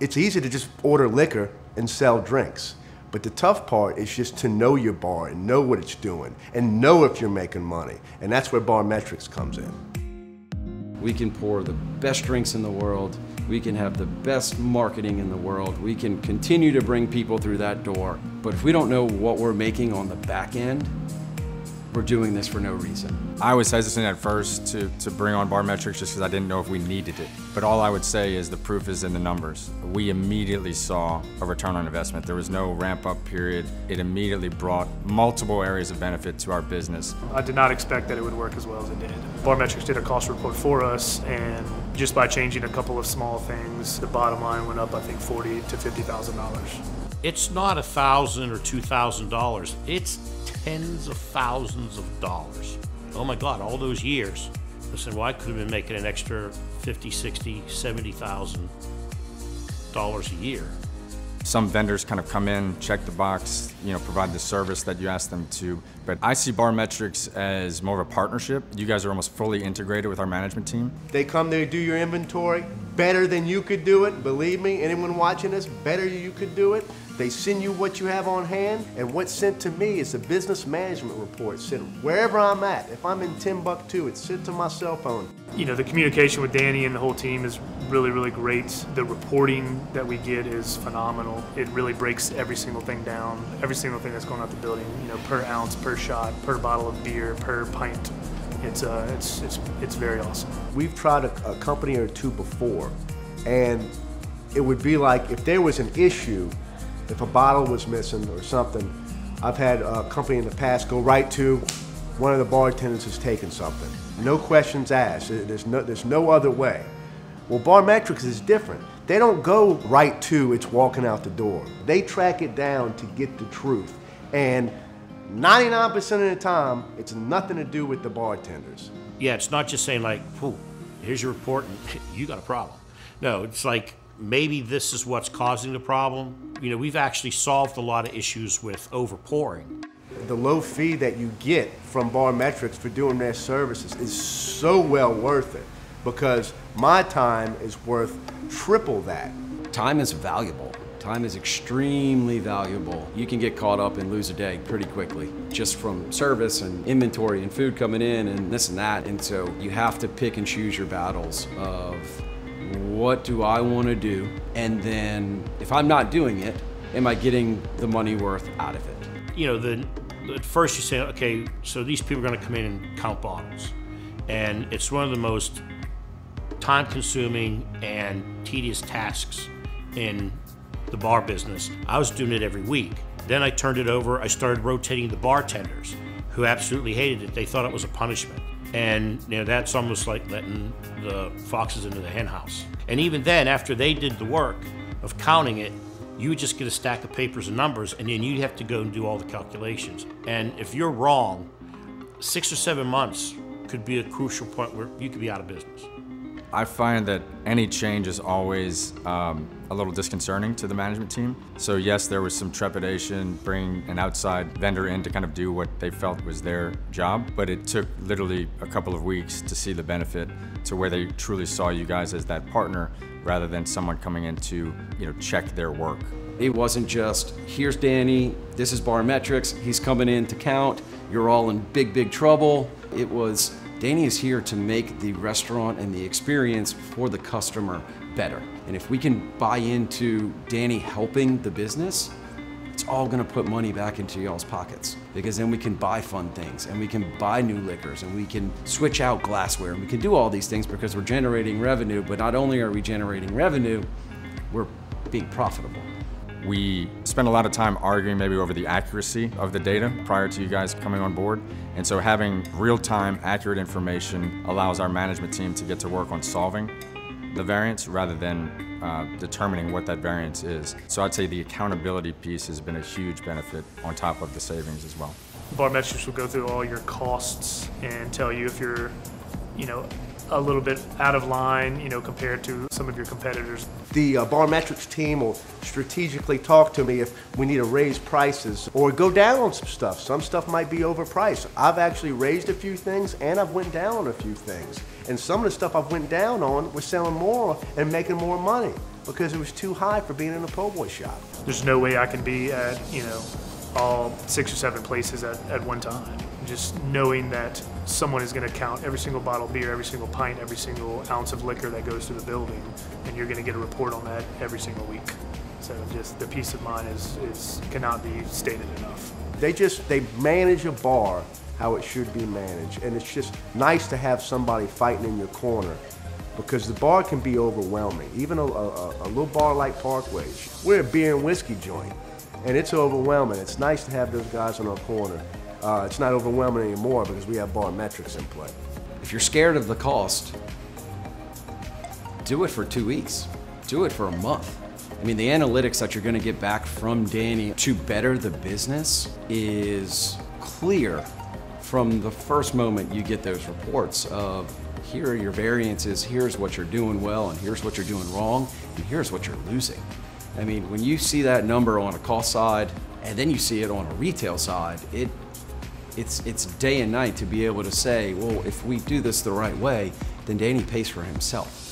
It's easy to just order liquor and sell drinks. But the tough part is just to know your bar and know what it's doing and know if you're making money. And that's where Barmetrix comes in. We can pour the best drinks in the world. We can have the best marketing in the world. We can continue to bring people through that door. But if we don't know what we're making on the back end, we're doing this for no reason. I was hesitant at first to bring on Barmetrix just because I didn't know if we needed it. But all I would say is the proof is in the numbers. We immediately saw a return on investment. There was no ramp-up period. It immediately brought multiple areas of benefit to our business. I did not expect that it would work as well as it did. Barmetrix did a cost report for us, and just by changing a couple of small things, the bottom line went up, I think, $40,000 to $50,000. It's not $1,000 or $2,000. It's tens of thousands of dollars. Oh my God, all those years. Listen, well, I could have been making an extra $50,000, $60,000, $70,000 a year. Some vendors kind of come in, check the box, provide the service that you ask them to. But I see Barmetrix as more of a partnership. You guys are almost fully integrated with our management team. They come there to do your inventory better than you could do it. Believe me, anyone watching this, better than you could do it. They send you what you have on hand, and what's sent to me is a business management report sent wherever I'm at. If I'm in Timbuktu, it's sent to my cell phone. The communication with Danny and the whole team is really, really great. The reporting that we get is phenomenal. It really breaks every single thing down, every single thing that's going out the building, per ounce, per shot, per bottle of beer, per pint. It's very awesome. We've tried a company or two before, and it would be like if there was an issue, if a bottle was missing or something, I've had a company in the past go right to one of the bartenders has taken something. No questions asked. There's no other way. Well, Barmetrix is different. They don't go right to it's walking out the door. They track it down to get the truth. And 99% of the time, it's nothing to do with the bartenders. Yeah, it's not just saying like, "Whew, here's your report and you got a problem." No, it's like, maybe this is what's causing the problem. We've actually solved a lot of issues with overpouring. The low fee that you get from Barmetrix for doing their services is so well worth it because my time is worth triple that. Time is valuable. Time is extremely valuable. You can get caught up and lose a day pretty quickly just from service and inventory and food coming in and this and that. And so you have to pick and choose your battles of what do I want to do? And then if I'm not doing it, am I getting the money worth out of it? At first you say, okay, so these people are going to come in and count bottles. And it's one of the most time-consuming and tedious tasks in the bar business. I was doing it every week. Then I turned it over, I started rotating the bartenders who absolutely hated it. They thought it was a punishment. And that's almost like letting the foxes into the hen house. And even then, after they did the work of counting it, you would just get a stack of papers and numbers, and then you'd have to go and do all the calculations. And if you're wrong, 6 or 7 months could be a crucial point where you could be out of business. I find that any change is always a little disconcerting to the management team. So yes, there was some trepidation bringing an outside vendor in to kind of do what they felt was their job, but it took literally a couple of weeks to see the benefit to where they truly saw you guys as that partner rather than someone coming in to check their work. It wasn't just, here's Danny, this is Barmetrix, he's coming in to count, you're all in big, big trouble. It was, Danny is here to make the restaurant and the experience for the customer better. And if we can buy into Danny helping the business, it's all gonna put money back into y'all's pockets. Because then we can buy fun things, and we can buy new liquors, and we can switch out glassware, and we can do all these things because we're generating revenue, but not only are we generating revenue, we're being profitable. We spent a lot of time arguing maybe over the accuracy of the data prior to you guys coming on board. And so having real-time, accurate information allows our management team to get to work on solving the variance rather than determining what that variance is. So I'd say the accountability piece has been a huge benefit on top of the savings as well. Barmetrix will go through all your costs and tell you if you're, a little bit out of line, compared to some of your competitors. The Barmetrix team will strategically talk to me if we need to raise prices or go down on some stuff. Some stuff might be overpriced. I've actually raised a few things and I've went down on a few things. And some of the stuff I've went down on, we're selling more and making more money. because it was too high for being in a po' boy shop. There's no way I can be at, all 6 or 7 places at one time. Just knowing that someone is going to count every single bottle of beer, every single pint, every single ounce of liquor that goes through the building, and you're going to get a report on that every single week. So just the peace of mind is cannot be stated enough. They manage a bar how it should be managed, and it's just nice to have somebody fighting in your corner, because the bar can be overwhelming. Even a little bar like Parkway's, we're a beer and whiskey joint, and it's overwhelming. It's nice to have those guys on our corner. It's not overwhelming anymore because we have Barmetrix in play. If you're scared of the cost, do it for 2 weeks. Do it for a month. I mean, the analytics that you're going to get back from Danny to better the business is clear from the first moment you get those reports of, here are your variances, here's what you're doing well, and here's what you're doing wrong, and here's what you're losing. I mean, when you see that number on a cost side, and then you see it on a retail side, it's day and night to be able to say, well, if we do this the right way, then Danny pays for himself.